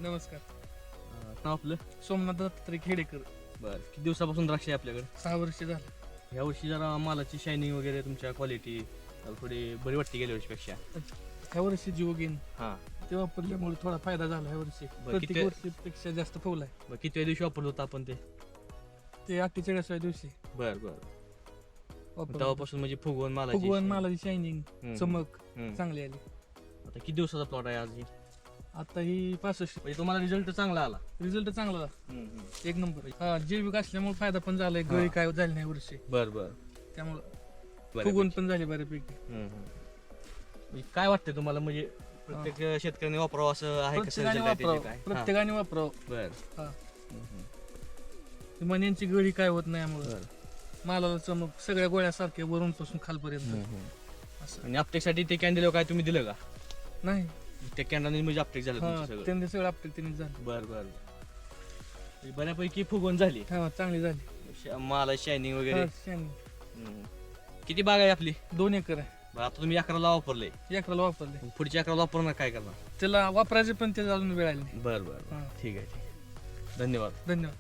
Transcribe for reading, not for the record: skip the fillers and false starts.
नमस्कार. नाव आपलं? सोमनाथ दत्तात्रय खेडेकर. बरं, किती दिवसापासून द्राक्ष आहे आपल्याकडे? 6 वर्ष झालं. ह्या वर्षी जरा मालाची शायनिंग वगैरे तुमच्या क्वालिटी थोडी बरी वाटते गेल्या वर्षीपेक्षा. ह्या वर्षी जीवगेन हां, ते वापरल्यामुळे थोडा फायदा झाला ह्या वर्षी. प्रत्येक किती- वर्षीपेक्षा जास्त फौल आहे. बरं किती दिवशी वापरलं होतं आपण ते? ते 48व्या दिवशी बरं बरं. वापरलं. तेव्हापासून म्हणजे फुगवून मालाची फुगवण मालाची शायनिंग हम्म, चमक हम्म. चांगली आली. आता किती दिवसाचा प्लॉट आहे आज ही? आता ही 65 म्हणजे तुम्हाला रिझल्ट चांगला आला. रिझल्ट चांगला झाला. हम्म, हम्म. एक नंबर. हा जैविक असल्यामुळे फायदा पण झालाय. गळी काय झाली नाही वर्षी, बरं बरं. त्यामुळे फुगवण पण झाली बऱ्यापैकी. हम्म, हम्म. म्हणजे काय वाटतंय तुम्हाला, म्हणजे प्रत्येक शेतकऱ्याने वापरावं असं आहे का? प्रत्येकाने result आहे त्याचे वापरावं, काय? प्रत्येकाने वापरावं. हां, बरं. हा हम्म, हम्म. मण्यांची गळी काय होत नाही यामुळे. बरं. मालाला चमक सगळ्या गोळ्यासारख्या वरून पासून खालपर्यंत हम्म, हम्म. असं आणि अपटेकसाठी ते कॅन्डिल काय तुम्ही दिलं का? नाही. त्या कॅन्डाने म्हणजे अपटेक झालं हा तुमचं सगळं? त्यांनी सगळं आपटे त्यांनी झालं. बरं बरं. म्हणजे बऱ्यापैकी फुगवून झाली. हा चांगली झाली. माला शायनिंग वगैरे. हा, शेण. हम्म. किती बाग आहे आपली? 2 एकर आहे. बरं, आता तुम्ही 11ला वापरले, एकराला वापरले. पुढच्या 11ला वापरणार काय करणार? त्याला वापरायचे पण त्याचा अजून वेळ आली नाही. बरं बरं. हा. ठीक आहे, ठीक आहे. धन्यवाद. धन्यवाद.